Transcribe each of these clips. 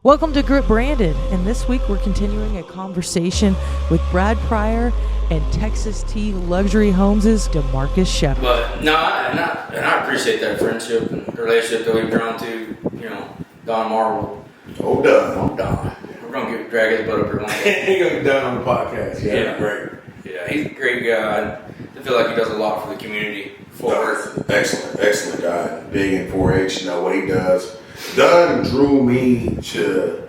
Welcome to Grip Branded, and this week we're continuing a conversation with Brad Pryor and Texas T Luxury Homes' DeMarcus Sheppard. But no, and I appreciate that friendship and relationship that we've grown to. You know, Don Marvel. Oh, Don. We're gonna drag his butt up here one day. He's gonna be done on the podcast. Yeah, great. Yeah, he's a great guy. I feel like he does a lot for the community. Excellent guy. Big in 4-H. You know what he does. Don drew me to.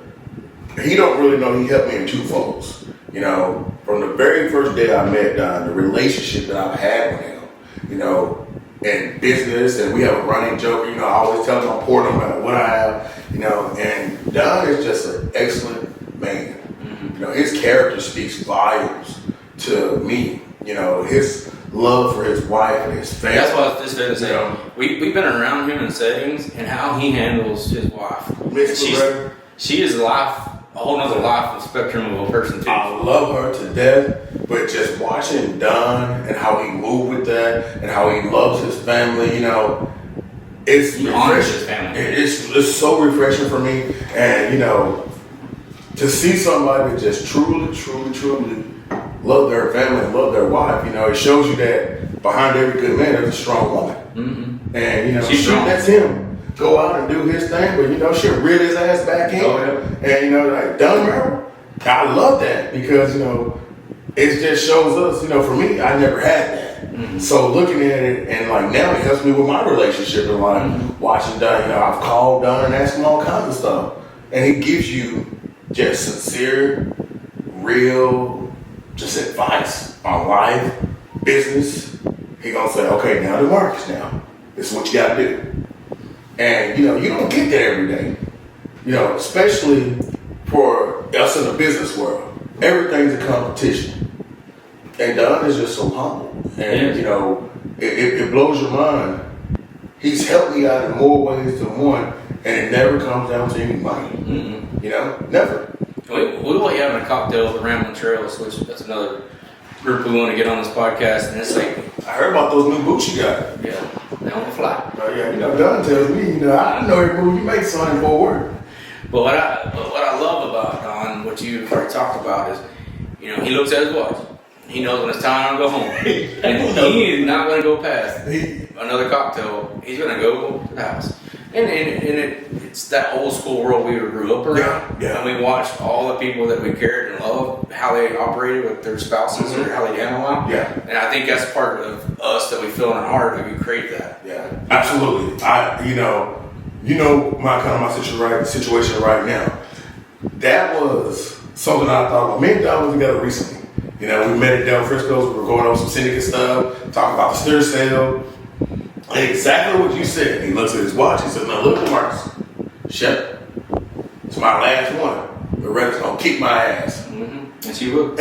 He don't really know. He helped me in two folds. You know, from the very first day I met Don, the relationship that I've had with him. You know, in business, and we have a running joke. You know, I always tell him I'm poor no matter what I have. You know, and Don is just an excellent man. Mm-hmm. You know, his character speaks volumes to me. You know, his love for his wife and his family. That's what I was just going to say. We've been around him in settings and how he handles his wife. She is a whole nother life of spectrum of a person too. I love her to death, but just watching Don and how he moved with that and how he loves his family, you know, it's refreshing. It's so refreshing for me, and you know, to see somebody just truly love their family and love their wife, you know, it shows you that behind every good man there's a strong woman. Mm-hmm. And you know, she lets him go out and do his thing, but you know, she'll reel his ass back in. And you know, like Don, I love that because you know, it just shows us, you know, for me, I never had that. Mm-hmm. So looking at it and like now it helps me with my relationship and like watching Don, you know, I've called Don and asked him all kinds of stuff. And he gives you just sincere, real, just advice on life, business. He gonna say, okay, now DeMarcus, now this is what you gotta do. And you know, you don't get that every day. You know, especially for us in the business world. Everything's a competition. And Don is just so humble. And you know, it blows your mind. He's helped me out in more ways than one, and it never comes down to any money. Mm-hmm. You know, never. We will be having a cocktail at the Ramblin' Trails, which that's another group we want to get on this podcast. And it's like, I heard about those new boots you got. Yeah, they on the fly. Oh yeah, you know, Don tells me, you know, I know every move you make, son, for work. But what I love about Don, what you've already talked about is, you know, he looks at his watch. He knows when it's time to go home, and he is not going to go past another cocktail. He's going to go to the house. And it's that old school world we grew up around. Yeah. And we watched all the people that we cared and loved, how they operated with their spouses or how they handle them. Yeah. And I think that's part of us that we feel in our heart that we crave that. Yeah, absolutely. You know my situation right now. That was something I thought about. Me and Don was together recently. You know, we met at Del Frisco's. We were going over some syndicate stuff, talking about the steer sale. Exactly what you said. He looks at his watch. He said, "Now look, DeMarcus Sheppard. It's my last one. Loretta's gonna kick my ass." Mm-hmm. And she will.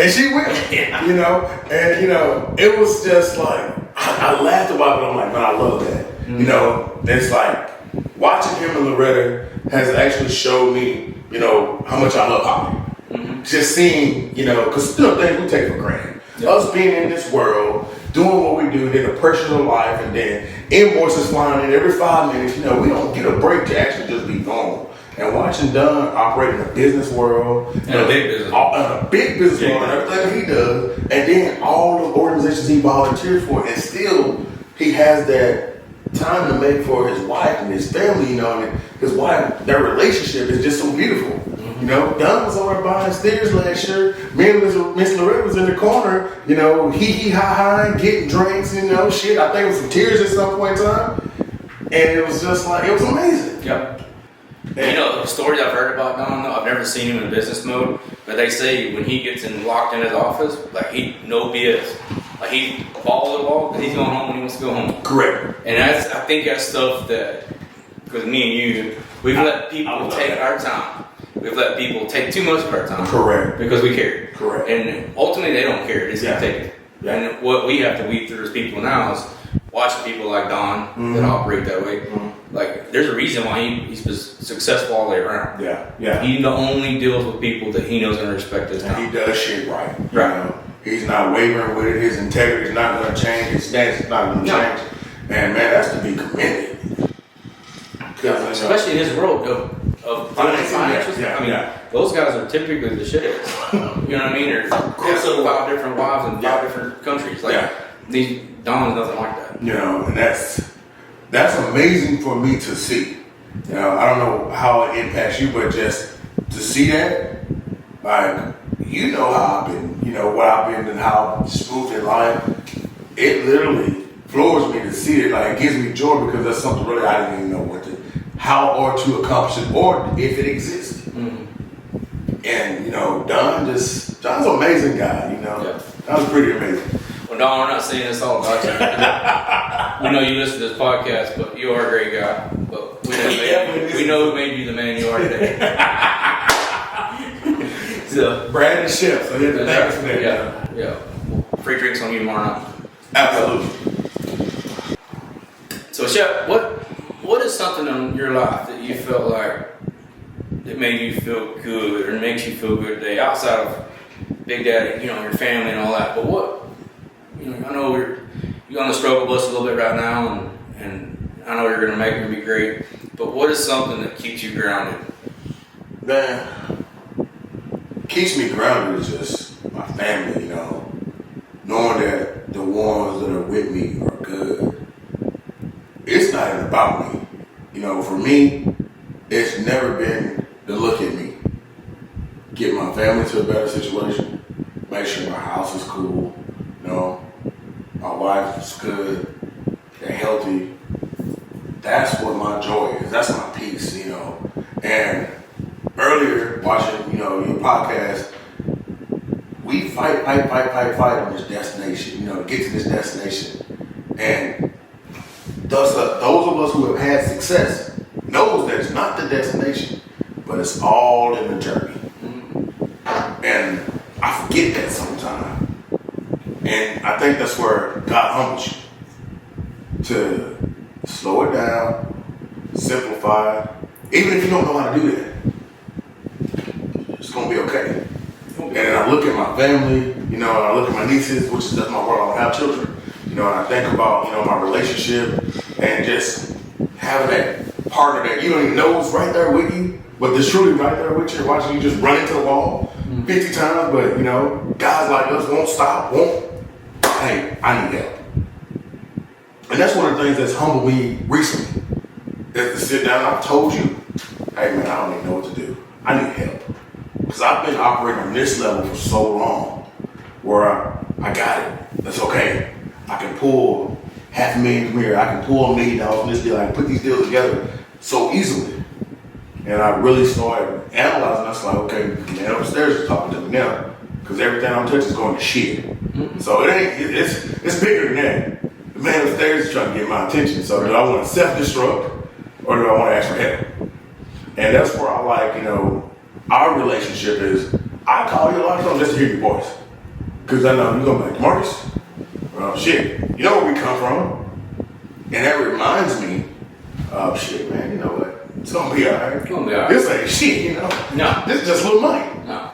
Yeah. You know, and you know, it was just like I laughed about it. But I'm like, man, I love that. Mm-hmm. You know, it's like watching him and Loretta has actually showed me, you know, how much I love hockey. Mm-hmm. Just seeing, you know, because still things we take for granted. Yep. Us being in this world, doing what we do, then the pressures of life, and then invoices flying in every 5 minutes, you know, we don't get a break to actually just be gone. And watching Don operate in the business world, and a big business world, and everything he does, and then all the organizations he volunteers for, and still he has that time to make for his wife and his family, you know, and his wife, their relationship is just so beautiful. You know, Don was over buying steers last year. Me and Miss Loretta was in the corner, you know, hee-hee-ha-ha, getting drinks, you know, shit. I think it was some tears at some point in time. And it was just like, it was amazing. Yep. And, you know, the stories I've heard about Don, though, I've never seen him in business mode, but they say when he gets locked in his office, like, no BS. Like, he follows the wall because he's going home when he wants to go home. Correct. And I think that's stuff that, because me and you, we've let people take our time. We've let people take too much of our time. Correct. Because we care. Correct. And ultimately, they don't care. They just take it. Yeah. And what we have to weed through as people now is watching people like Don that operate that way. Mm-hmm. Like, there's a reason why he's successful all the way around. Yeah. He only deals with people that he knows and respects his time. And he does shit right. You know? He's not wavering with it. His integrity is not going to change. His stance is not going to change. And man, that's to be commended. Especially in his world of of financials. Yeah, I mean, those guys are typically the shit. You know what I mean? Or 5 different wives in 5 different countries. Like these Don's nothing like that. You know, and that's amazing for me to see. You know, I don't know how it impacts you, but just to see that, like, you know how I've been, you know, what I've been and how smooth in life, it literally floors me to see it. Like, it gives me joy because that's something really I didn't even know how or to accomplish it or if it exists. Mm-hmm. And, you know, John's an amazing guy, you know. Yeah. That was pretty amazing. Well, Don, we're not saying this all about you. We know you listen to this podcast, but you are a great guy. But we know who made you the man you are today. So, Brandon Sheppard. So you have to thank us for that. Yeah. Free drinks on you tomorrow night. Absolutely. So, Shep, what is something in your life that you felt like that made you feel good or makes you feel good today, outside of Big Daddy, you know, your family and all that? But what, you know, I know you're on the struggle bus a little bit right now, and I know you're going to make it be great. But what is something that keeps you grounded? Man, keeps me grounded is just my family, you know, knowing that the ones that are with me are good. It's not even about me. You know, for me, it's never been to look at me. Get my family to a better situation. Make sure my house is cool. You know, my wife is good. They're healthy. That's what my joy is. That's my peace, you know. And earlier, watching, you know, your podcast, we fight on this destination, you know, to get to this destination. And thus, those of us who have had success knows that it's not the destination, but it's all in the journey. And I forget that sometimes. And I think that's where God humbles you. To slow it down, simplify. Even if you don't know how to do that, it's going to be okay. And then I look at my family, you know, and I look at my nieces, which is just my world. I don't have children. You know, and I think about, you know, my relationship and just having that partner that you don't even know is right there with you, but they're truly right there with you, watching you just run into the wall 50 times. But, you know, guys like us won't stop, hey, I need help. And that's one of the things that's humbled me recently, is to sit down and I've told you, hey man, I don't even know what to do. I need help. Because I've been operating on this level for so long, where I got it. That's okay. I can pull $500,000 from here. I can pull $1 million from this deal. I can put these deals together so easily. And I really started analyzing. I was like, okay, the man upstairs is talking to me now, because everything I'm touching is going to shit. Mm-hmm. So it's bigger than that. The man upstairs is trying to get my attention. So do I want to self-destruct or do I want to ask for help? And that's where I like, you know, our relationship is, I call you a lot of times just to hear your voice. Because I know you're going to be like, DeMarcus, well, shit, you know where we come from. And that reminds me of, shit, man, you know what? It's going to be all right. It's going to be all right. This ain't shit, you know? No. This is just little money. No.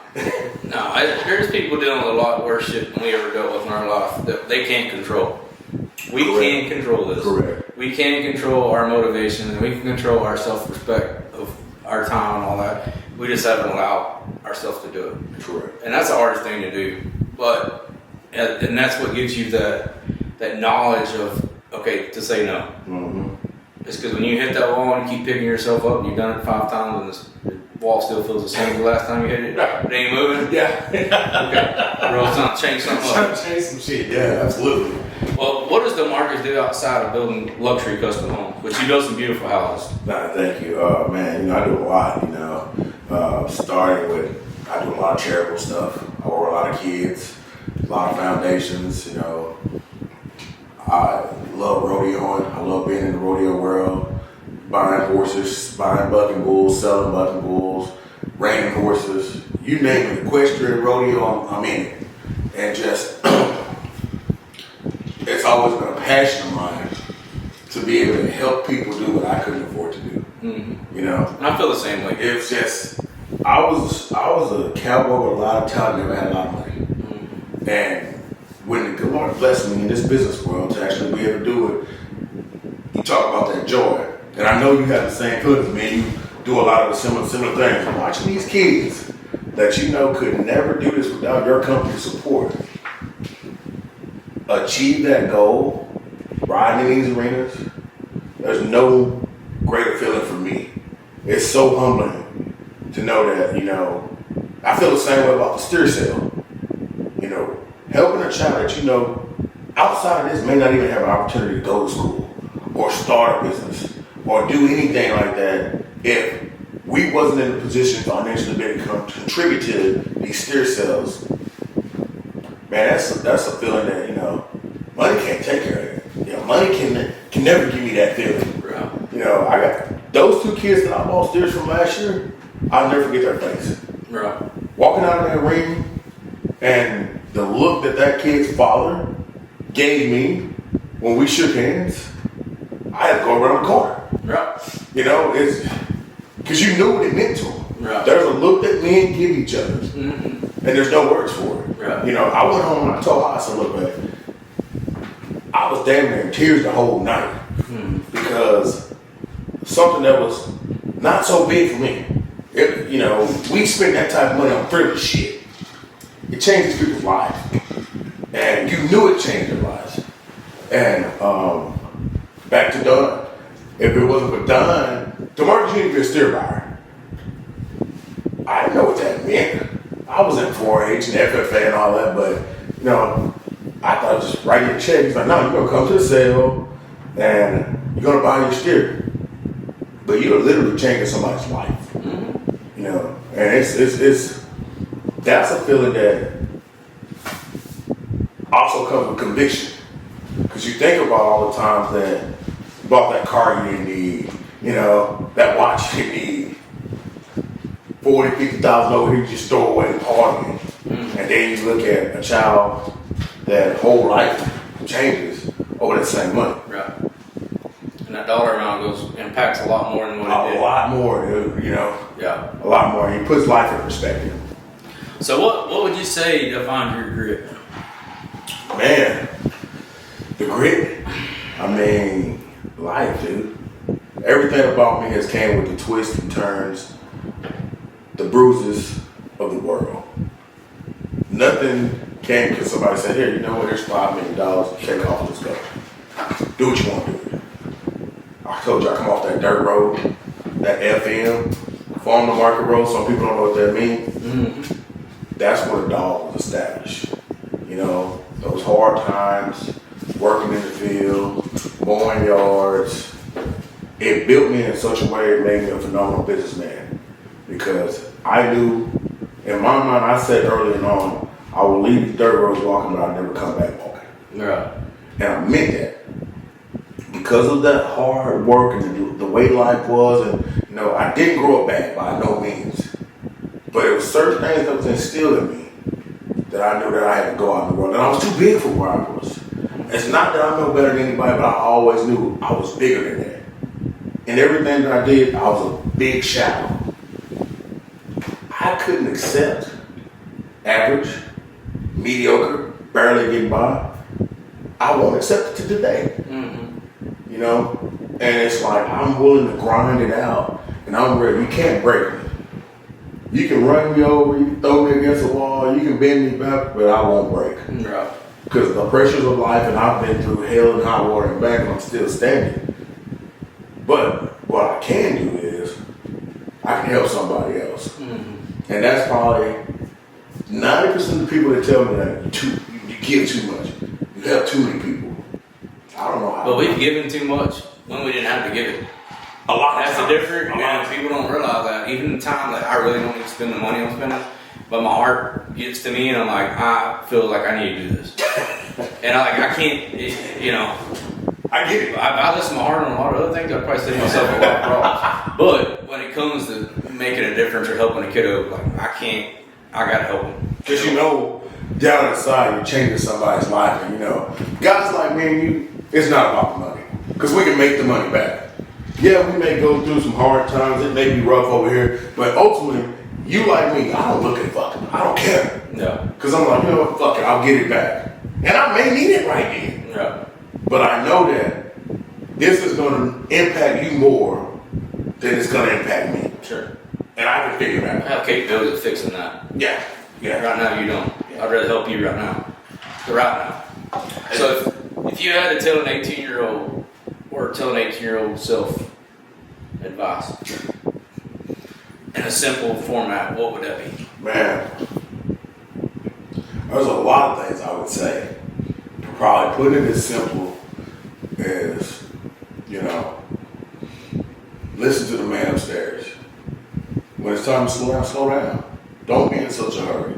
No, there's people dealing with a lot worse shit than we ever dealt with in our life that they can't control. We can control this. Correct. We can control our motivation, and we can control our self-respect of our time and all that. We just haven't allowed ourselves to do it. Correct. And that's the hardest thing to do. But, and that's what gives you that knowledge of, okay, to say no. Mm-hmm. It's because when you hit that wall and you keep picking yourself up, and you've done it 5 times, and the wall still feels the same as the last time you hit it, it ain't moving. Yeah. Okay. Bro, it's time to change something up. Trying to change some shit. Yeah, absolutely. Well, what does DeMarcus do outside of building luxury custom homes? Which you build some beautiful houses. Nah, thank you. Man, you know, I do a lot, you know. Starting with, I do a lot of charitable stuff. I work with a lot of kids, a lot of foundations, you know. I love rodeoing. I love being in the rodeo world. Buying horses, buying bucking bulls, selling bucking bulls, reining horses. You name it, equestrian, rodeo, I'm in it. And just, it's always been a passion of mine to be able to help people do what I couldn't afford to do. Mm-hmm. You know? And I feel the same way. It's just, I was a cowboy with a lot of talent, never had a lot of money. Mm-hmm. And when the Lord blessed me in this business world to actually be able to do it, you talk about that joy. And I know you have the same feelings, man. You do a lot of the similar things. Watching these kids that you know could never do this without your company support achieve that goal, riding in these arenas, there's no greater feeling for me. It's so humbling to know that, you know, I feel the same way about the steer sale. You know, helping a child that you know outside of this may not even have an opportunity to go to school or start a business or do anything like that if we wasn't in a position financially to contribute to these steer sales. Man, that's a feeling that, you know, money can't take care of it. You know, money can never give me that feeling. Right. You know, I got those 2 kids that I bought steers from last year, I'll never forget their face. Right. Walking out of that ring and the look that kid's father gave me when we shook hands, I had to go around the corner. Right. You know, it's because you knew what it meant to them. Right. There's a look that men give each other, Mm-hmm. and there's no words for it. Right. You know, I went home and I told her, I said, look, man, I was damn near in tears the whole night because something that was not so big for me. You know, we spend that type of money on frivolous shit. It changes people's lives. And you knew it changed their lives. And back to Don. If it wasn't for Don, DeMarcus Sheppard be a steer buyer. I didn't know what that meant. I was in 4-H and FFA and all that, but, you know, I thought it was just writing a check. He's like, no, you're going to come to the sale and you're going to buy your steer. But you're literally changing somebody's life. You know, and it's that's a feeling that also comes with conviction. Because you think about all the times that you bought that car you didn't need, you know, that watch you didn't need, $40,000, $50,000 over here you just throw away and partying. And then you look at a child that whole life changes over that same money. Right. And that dollar amount impacts a lot more than what it did. A lot more, dude, you know. Yeah. A lot more. He puts life in perspective. So what would you say defines your grit? Man, the grit. I mean, life, dude. Everything about me has came with the twists and turns, the bruises of the world. Nothing came because somebody said, here, you know what, here's $5 million, take off, let's go. Do what you want to do. I told you I come off that dirt road, that FM, farm to market road, some people don't know what that means. Mm-hmm. That's where the dog was established. You know, those hard times, working in the field, mowing yards, it built me in such a way it made me a phenomenal businessman. Because I knew, in my mind, I said early on, I will leave these dirt roads walking, but I'll never come back walking. Right. And I meant that. Because of that hard work and the way life was, and you know, I didn't grow up bad by no means. But it was certain things that was instilled in me that I knew that I had to go out in the world. And I was too big for where I was. It's not that I'm no better than anybody, but I always knew I was bigger than that. And everything that I did, I was a big shadow. I couldn't accept average, mediocre, barely getting by. I won't accept it to today. Mm-hmm. You know? And it's like, I'm willing to grind it out. And I'm ready. You can't break me. You can run me over, you can throw me against the wall, you can bend me back, but I won't break. Right. Because the pressures of life, and I've been through hell and high water and back, and I'm still standing. But what I can do is, I can help somebody else. Mm-hmm. And that's probably 90% of the people that tell me that you give too much. You help too many people. I don't know how. But we've given too much when we didn't have to give it. A lot. That's the difference. People don't realize that. Even the time that I really don't need to spend the money I'm spending, but my heart gets to me and I'm like, I feel like I need to do this. And I can't, you know. I get it. If I listen to my heart on a lot of other things, I'd probably save myself a lot of problems. But when it comes to making a difference or helping a kiddo, like I gotta help him. Because you know, down inside, you're changing somebody's life. And you know, guys like me and you, it's not about the money. Because we can make the money back. Yeah, we may go through some hard times. It may be rough over here. But ultimately, you like me, I don't look at fucking. I don't care. No. Because I'm like, you know what, fuck it, I'll get it back. And I may need it right then. Yeah. But I know that this is going to impact you more than it's going to impact me. Sure. And I can figure that I have capabilities of fixing that. Yeah. Yeah. Right now, you don't. I'd rather help you right now. So if you had to tell an 18-year-old or tell an 18-year-old self advice in a simple format, what would that be? Man, there's a lot of things I would say. To probably put it as simple as, listen to the man upstairs. When it's time to slow down, slow down. Don't be in such a hurry.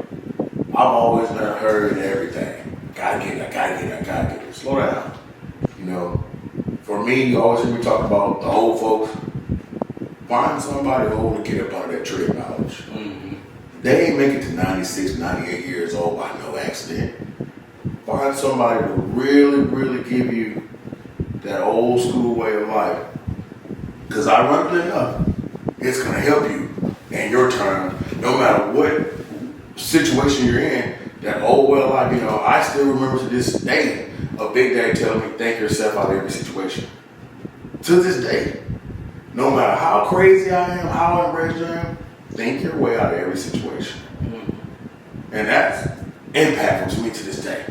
I've always been in a hurry in everything. Gotta get it. Slow down. For me, you always hear me talk about the old folks. Find somebody old to get up under that tree of knowledge. Mm-hmm. They ain't make it to 96, 98 years old by no accident. Find somebody to really, really give you that old school way of life. Because ironically enough, it's going to help you in your turn, no matter what situation you're in. That old way of life, I still remember to this day a big daddy telling me, think yourself out of every situation. To this day. No matter how crazy I am, how outraged I am, think your way out of every situation. Mm-hmm. And that's impactful to me to this day.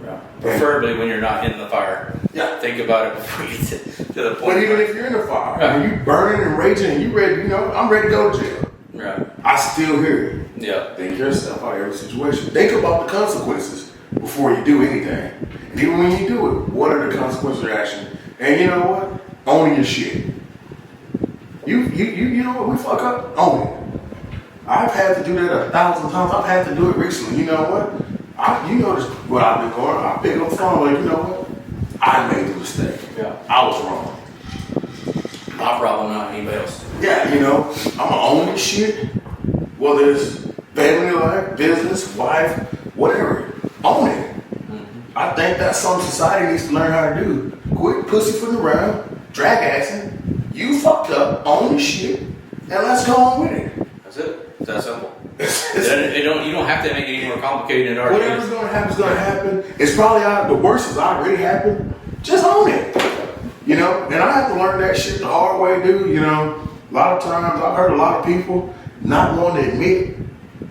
Right. Preferably when you're not in the fire. Yeah. Think about it before you get to the point. But even if you're in the fire, right. when you burning and raging and you ready, I'm ready to go to jail. Right. I still hear you. Yeah. Think yourself out of every situation. Think about the consequences before you do anything. And even when you do it, what are the consequences of your action? And you know what? Own your shit. You know what? We fuck up. Own it. I've had to do that 1,000 times. I've had to do it recently. You know what? You notice what I've been going. I pick up the phone like, you know what? I made the mistake. Yeah. I was wrong. My problem, not anybody else. Yeah, I'm gonna own this shit. Whether it's family life, business, wife, whatever. Own it. Mm-hmm. I think that's something society needs to learn how to do. Quit pussyfooting around, drag axing. You fucked up, own the shit, and let's go on with it. That's it. It's that simple. You don't have to make it any more complicated than it already is. Whatever's gonna happen is gonna happen. It's probably the worst has already happened. Just own it. And I have to learn that shit the hard way, dude. A lot of times I've heard a lot of people not wanting to admit,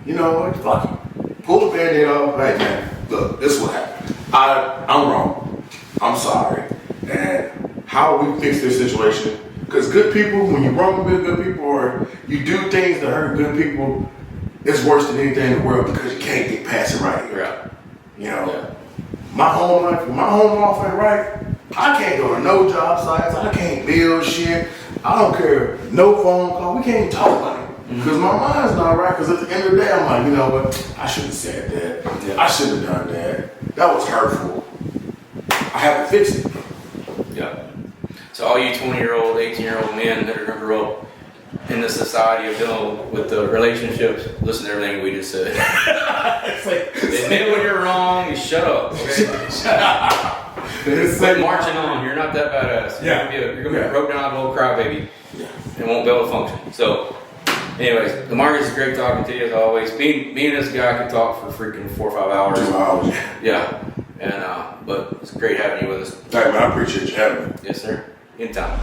what, fuck it. Pull the band-aid off. Hey man, look, this is what happened. I'm wrong. I'm sorry. And how we fix this situation? Because good people, when you're wrong with good people or you do things that hurt good people, it's worse than anything in the world because you can't get past it right here. Yeah. My home life, my home life ain't right. I can't go to no job sites. I can't build shit. I don't care. No phone call. We can't even talk about it. Because my mind's not right. Because at the end of the day, I'm like, you know what? I shouldn't have said that. Yeah. I shouldn't have done that. That was hurtful. I have to fix it. Yeah. So all you 20-year-old, 18-year-old men that are going to grow up in the society of dealing with the relationships, listen to everything we just said. It's like, admit when you're wrong, you shut up. Okay? Shut up. Quit marching on. You're not that badass. You're gonna be a broke down little crybaby. Yeah. And won't be able to function. So, anyways, DeMarcus, it's great talking to you as always. Me and this guy could talk for freaking 4 or 5 hours. 2 hours. Yeah. And but it's great having you with us. Hey man, I appreciate you having me. Yes, sir. Anytime.